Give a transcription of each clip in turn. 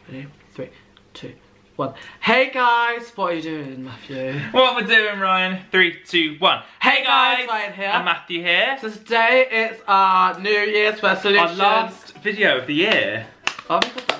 Ready? 3, 2, 1. Hey guys, what are you doing, Matthew? What we're doing, Ryan? 3, 2, 1. Hey guys, Ryan here. And Matthew here. So today it's our New Year's resolution. Our last video of the year. Oh my god,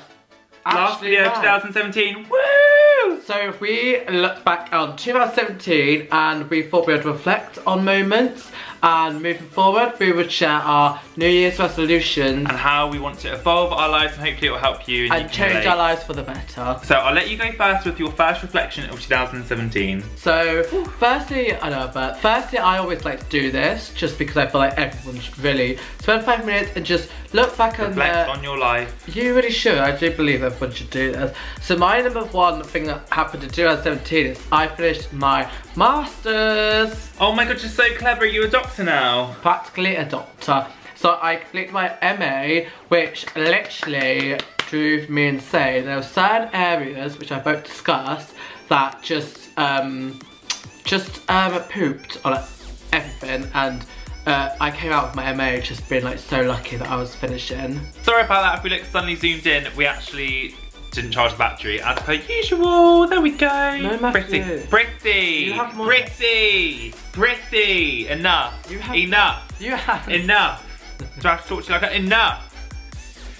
Last video of 2017. Woo! So we looked back on 2017 and we thought we would reflect on moments, and moving forward we would share our New Year's resolutions and how we want to evolve our lives, and hopefully it will help you and change our lives for the better. So I'll let you go first with your first reflection of 2017. So firstly, I always like to do this just because I feel like everyone should really spend 5 minutes and just look back and reflect on your life. You really should. I do believe everyone should do this. So my number one thing that happened in 2017 is I finished my Masters. Oh my god, you're so clever. Are you a doctor now? Practically a doctor. So I completed my MA, which literally drove me insane. There were certain areas which I won't discuss that just pooped on everything, and I came out with my MA just being like so lucky that I was finishing. Sorry about that, if we look suddenly zoomed in, we actually didn't charge the battery as per usual. There we go. No, Matthew. Pretty. Enough. Enough. You have. Enough. Do I have to talk to you like that? Enough.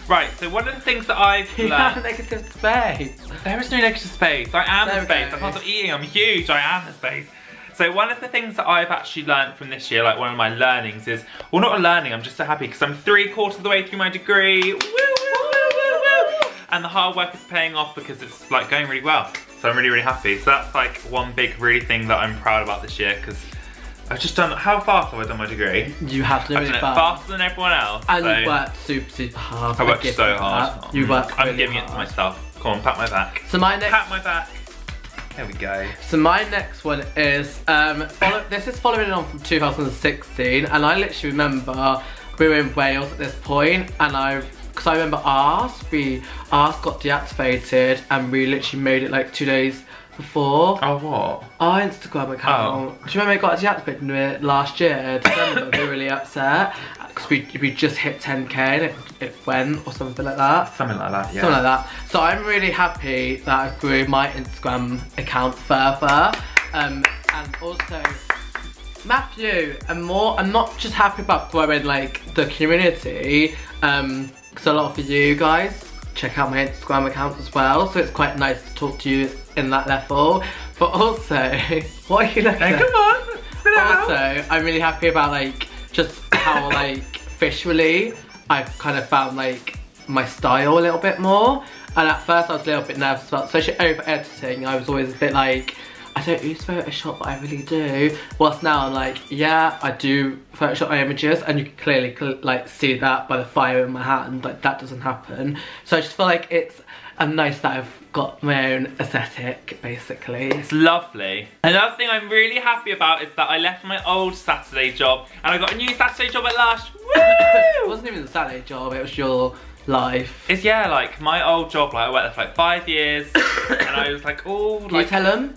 Right, so one of the things that I've learned... You have negative space. There is no negative space. I am the space. I can't stop eating. I'm huge. I am the space. So one of the things that I've actually learned from this year, like one of my learnings is, well, not a learning, I'm just so happy because I'm 3/4 of the way through my degree. Woo, woo, woo, woo, woo. And the hard work is paying off because it's like going really well. So I'm really, really happy. So that's like one big really thing that I'm proud about this year, because I've just done, how fast have I done my degree? You have to do I've done it faster than everyone else. And so you worked super hard. I worked so hard. You worked really I'm giving it to myself. Come on, pat my back. So my next... Pat my back. There we go. So my next one is, this is following on from 2016, and I literally remember we were in Wales at this point, and because I remember ours got deactivated, and we literally made it like 2 days before. Oh, what? Our Instagram account. Oh. Do you remember it got deactivated last year, December? We were really upset because we just hit 10k and it went, or something like that. Something like that, yeah. Something like that. So I'm really happy that I grew my Instagram account further. And also, Matthew, I'm not just happy about growing like the community, because a lot of you guys check out my Instagram account as well, so it's quite nice to talk to you in that level. But also, what are you looking at? Come on, spit it out. Also, I'm really happy about like just how like visually I've kind of found like my style a little bit more. And at first I was a little bit nervous about, especially over editing. I was always a bit like, I don't use Photoshop, but I really do. Whilst now I'm like, yeah, I do Photoshop my images, and you can clearly like see that by the fire in my hand, like that doesn't happen. So I just feel like it's nice that I've got my own aesthetic, basically. It's lovely. Another thing I'm really happy about is that I left my old Saturday job, and I got a new Saturday job at last. Woo! It wasn't even a Saturday job, it was your life. It's, yeah, like my old job, like I worked there for like 5 years, and I was like, oh, like... Can you tell them?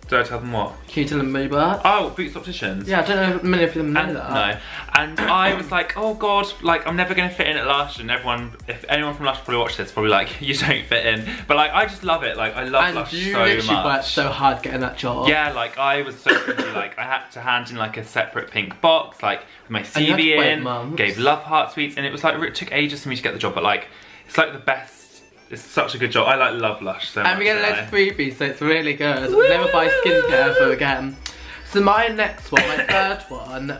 Did I tell them what? Can you tell them me about? Oh, Boots Opticians. Yeah, I don't know if many of them know that. No. And I was like, oh god, like I'm never gonna fit in at Lush, and everyone, if anyone from Lush probably watched this, probably like, you don't fit in. But like, I just love it, like I love Lush so much. And you literally worked so hard getting that job. Yeah, like I was so busy, like I had to hand in like a separate pink box, like with my CV in, gave love heart tweets, and it was like, it took ages for me to get the job, but like, it's like the best. It's such a good job. I like love Lush so much. And we get loads of freebies, so it's really good. Never buy skincare ever again. So my next one, my third one,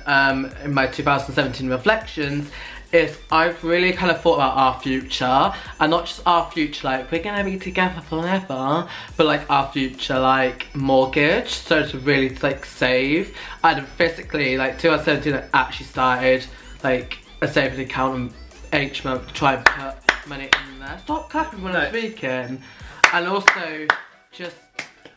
in my 2017 reflections, is I've really kind of thought about our future, and not just our future like we're gonna be together forever, but like our future like mortgage, so to really like save. And physically, like 2017 I actually started like a saving account each month to try and put money in there. Stop clapping when I'm speaking. And also just...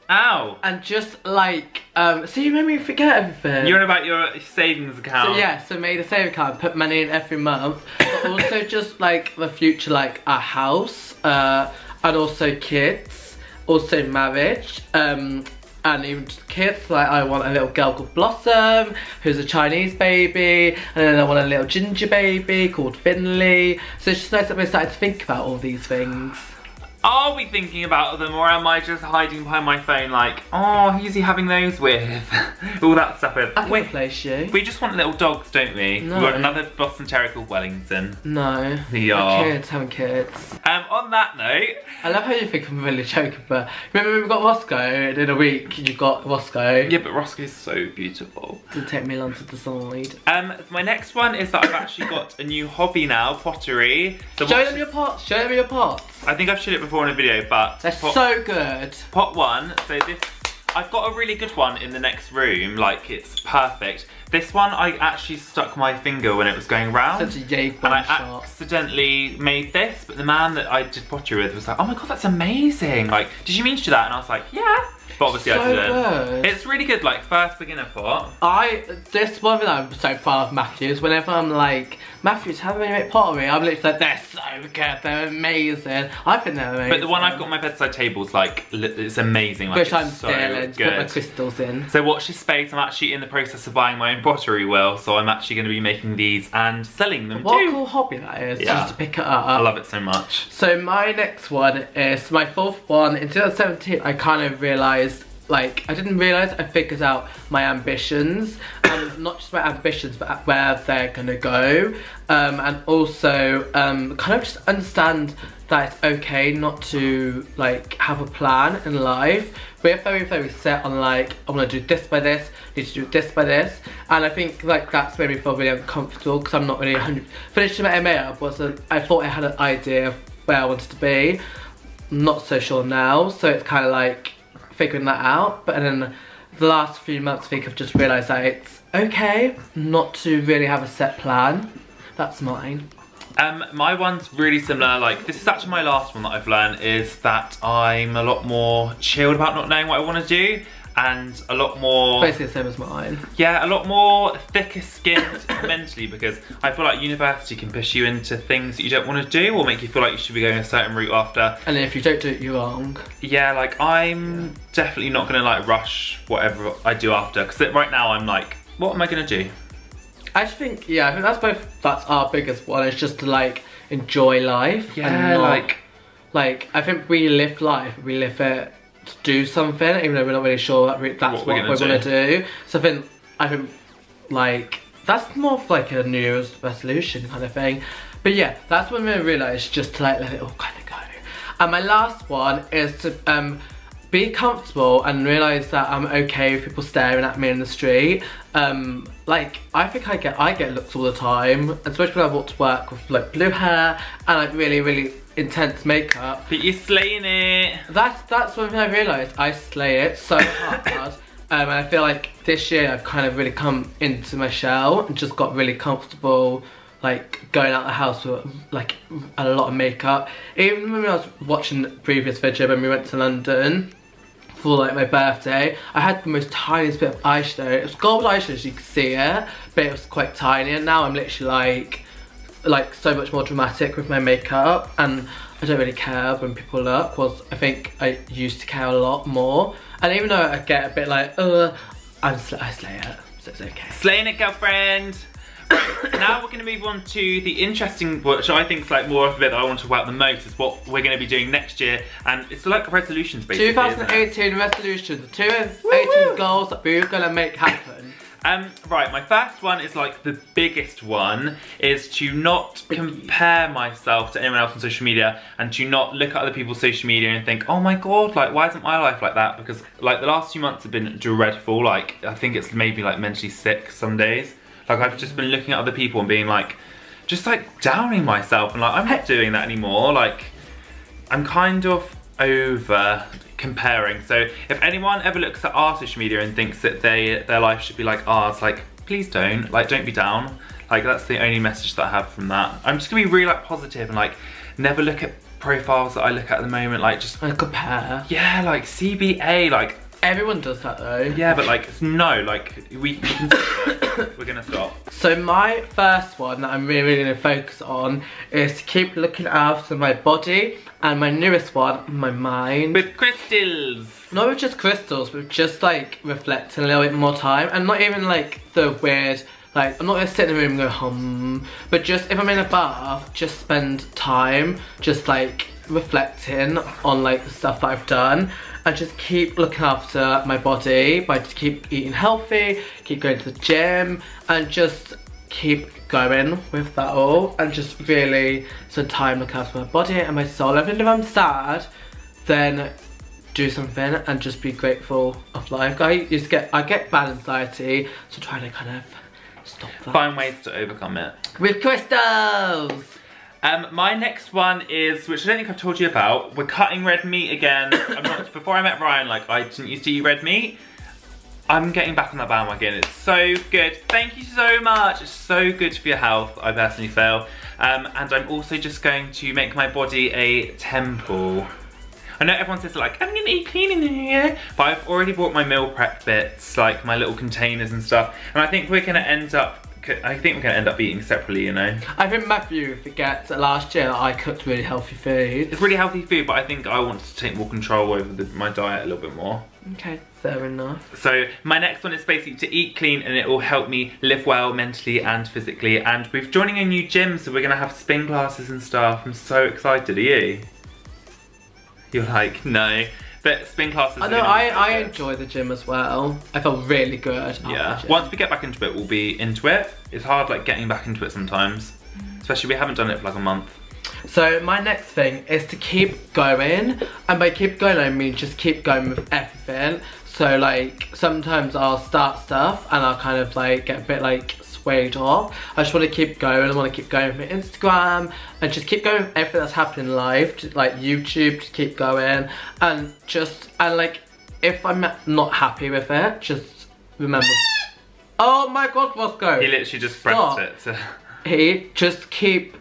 Ow! And just like, so you made me forget everything. You're on about your savings account. So yeah, so made a saving account, put money in every month, but also just like the future, like a house, and also kids, also marriage, and even just kids. Like I want a little girl called Blossom, who's a Chinese baby, and then I want a little ginger baby called Finley. So it's just nice that we started to think about all these things. Are we thinking about them, or am I just hiding behind my phone like, oh, who's he having those with? All that stuff with. I can replace you. We just want little dogs, don't we? No. We've got another Boston Terrier called Wellington. No. Yeah. Kids, having kids. On that note, I love how you think I'm really joking, but remember when we got Roscoe, and in a week you got Roscoe? yeah, but Roscoe's so beautiful. It'll take me long to decide. My next one is that I've actually got a new hobby now, pottery. So show them your pots, show them your pots. I think I've showed it before in a video, but they're so good. Pot one, so this, I've got a really good one in the next room, like it's perfect. This one I actually stuck my finger when it was going round. Such a yay and I shot. Accidentally made this, but the man that I did pottery with was like, oh my god, that's amazing. Like, did you mean to do that? And I was like, yeah. But obviously so I didn't. Good. It's really good, like first beginner pot. This one thing I'm so proud of Matthews. Whenever I'm like, Matthews, how do we make pottery? I'm literally like, they're so good, they're amazing. I think they're amazing. But the one I've got on my bedside table is like, it's amazing. Like, which I'm so stealing to put my good. crystals in. So watch this space. I'm actually in the process of buying my own pottery wheel, so I'm actually going to be making these and selling them What too. a cool hobby that is, Yeah. just to pick it up. I love it so much. So my next one is my fourth one. In 2017, I kind of realised, like, I didn't realise I figured out my ambitions, and not just my ambitions, but where they're gonna go, and also kind of just understand that it's okay not to like have a plan in life. We're very, very set on like, I want to do this by this, need to do this by this, and I think like that's made me feel really uncomfortable because I'm not really 100. Finishing my MA up I thought I had an idea of where I wanted to be. I'm not so sure now, so it's kind of like figuring that out. But then the last few months I think I've just realised that it's okay not to really have a set plan. That's mine. My one's really similar. Like, this is actually my last one that I've learned, is that I'm a lot more chilled about not knowing what I want to do, and a lot more, Basically the same as mine. yeah, a lot more thicker skinned mentally, because I feel like university can push you into things that you don't want to do, or make you feel like you should be going a certain route after. And if you don't do it, you're wrong. Yeah, like I'm definitely not gonna like rush whatever I do after, because right now I'm like, what am I gonna do? I just think, yeah, I think that's our biggest one, is just to like enjoy life. Yeah, and not, like I think we live life, we live it to do something, even though we're not really sure that that's what we want to do. So I think like that's more of like a New Year's resolution kind of thing. But yeah, that's when we realised just to like let it all kind of go. And my last one is to be comfortable and realise that I'm okay with people staring at me in the street. Like, I think I get looks all the time, especially when I walk to work with like blue hair and like really, really intense makeup. But you're slaying it. That's one thing I realised. I slay it so hard. And I feel like this year I've kind of really come into my shell and just got really comfortable, like going out the house with like a lot of makeup. Even when I was watching the previous video when we went to London for like my birthday, I had the most tiniest bit of eyeshadow. It was gold eyeshadow, so you could see it, but it was quite tiny. And now I'm literally like so much more dramatic with my makeup, and I don't really care when people look. Was I think I used to care a lot more. And even though I get a bit like, I slay it, so it's okay. Slaying it, girlfriend. Right, now we're going to move on to the interesting, which I think is like more of the bit that I want to talk about the most, is what we're going to be doing next year, and it's like resolutions basically. 2018 resolutions, 2018 goals that we're going to make happen. Right, my first one is like the biggest one, is to not compare myself to anyone else on social media, and to not look at other people's social media and think, oh my god, like why isn't my life like that? Because like the last few months have been dreadful. Like I think it's made me like mentally sick some days. Like I've just been looking at other people and being like, just like downing myself, and like I'm not doing that anymore. Like I'm kind of over comparing. So if anyone ever looks at our social media and thinks that their life should be like ours, like please don't. Like don't be down. Like that's the only message that I have from that. I'm just gonna be really like positive and like never look at profiles that I look at the moment. Like just compare. Yeah, like CBA, like. Everyone does that though. Yeah, but like, no, like, we can stop. We're gonna stop. So my first one that I'm really gonna focus on is to keep looking after my body, and my newest one, my mind. With crystals. Not with just crystals, but just like reflecting a little bit more time, and not even like the weird, like I'm not gonna sit in the room and go but just if I'm in a bath, just spend time, just like reflecting on like the stuff that I've done and just keep looking after my body by just keep eating healthy, keep going to the gym and just keep going with that all and just really spend time looking after my body and my soul. Even if I'm sad, then do something and just be grateful of life. I get bad anxiety, so trying to kind of stop that. Find ways to overcome it. With crystals! My next one is, which I don't think I've told you about, we're cutting red meat again. Before I met Ryan, like I didn't used to eat red meat. I'm getting back on that bandwagon. It's so good. Thank you so much. It's so good for your health, I personally feel. And I'm also just going to make my body a temple. I know everyone says like, I'm gonna eat clean in here, but I've already bought my meal prep bits, like my little containers and stuff. And I think we're gonna end up eating separately, you know? I think Matthew forgets that last year I cooked really healthy food. It's really healthy food, but I think I want to take more control over my diet a little bit more. Okay, fair enough. So my next one is basically to eat clean, and it will help me live well mentally and physically. And we're joining a new gym, so we're gonna have spin classes and stuff. I'm so excited, are you? You're like, no. But spin classes. I know, I enjoy the gym as well. I feel really good. Yeah. Once we get back into it, we'll be into it. It's hard like getting back into it sometimes. Especially we haven't done it for like a month. So my next thing is to keep going. And by keep going, I mean just keep going with everything. So like sometimes I'll start stuff and I'll kind of like get a bit like swayed off. I just want to keep going. I want to keep going with Instagram and just keep going with everything that's happening live, just like YouTube, just keep going and like if I'm not happy with it, just remember. Oh my god, Roscoe! He literally just pressed it. He just keep.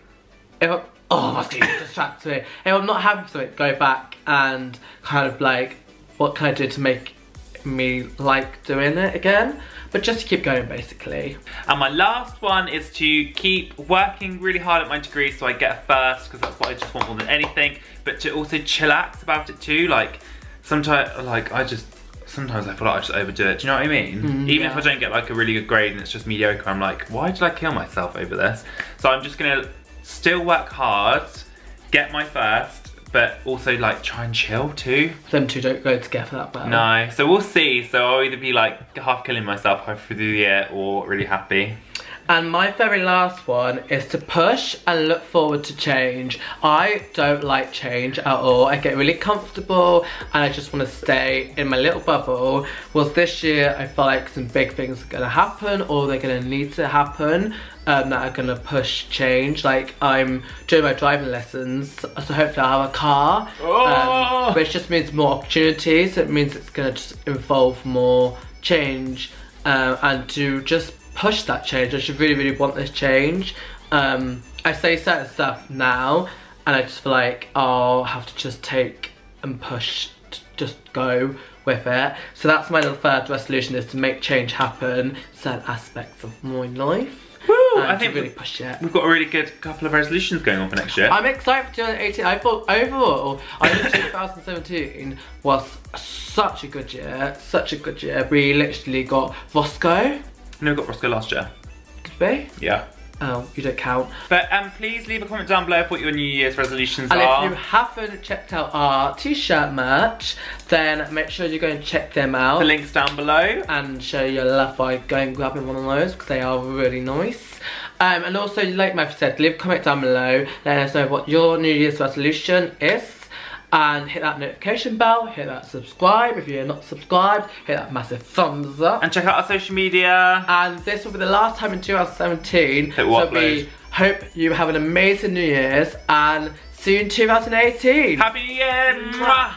Oh, Roscoe, you distract me. If I'm not happy with it, go back and kind of like, what can I do to make me like doing it again? But just to keep going, basically. And my last one is to keep working really hard at my degree so I get a first, because that's what I just want more than anything. But to also chillax about it too. Like sometimes, sometimes I feel like I just overdo it. Do you know what I mean? Even if I don't get like a really good grade and it's just mediocre, I'm like, why did I kill myself over this? So I'm just gonna still work hard, get my first, but also like try and chill too. Them two don't go together that well. No, so we'll see. So I'll either be like half killing myself halfway through the year or really happy. And my very last one is to push and look forward to change. I don't like change at all. I get really comfortable and I just want to stay in my little bubble. Well, this year I feel like some big things are going to happen or they're going to need to happen that are going to push change. Like I'm doing my driving lessons, so hopefully I'll have a car. Which just means more opportunities. It means it's going to just involve more change and to just push that change. I should really want this change. I say certain stuff now and I just feel like I'll have to just take and push, just go with it. So that's my little third resolution, is to make change happen, certain aspects of my life. Woo, I think really push it. We've got a really good couple of resolutions going on for next year. I'm excited for 2018. I thought overall, I think 2017 was such a good year, such a good year. We literally got Roscoe. No, we got Roscoe last year. Did we? Yeah. Oh, you don't count. But please leave a comment down below of what your New Year's resolutions are. And if you haven't checked out our t-shirt merch, then make sure you go and check them out. The link's down below. And show your love by going and grabbing one of those, because they are really nice. And also, like Matthew said, leave a comment down below. Let us know what your New Year's resolution is. And hit that notification bell, hit that subscribe. If you're not subscribed, hit that massive thumbs up. And check out our social media. And this will be the last time in 2017. Hit what, so we hope you have an amazing New Year's and see you in 2018. Happy New Year! Mwah.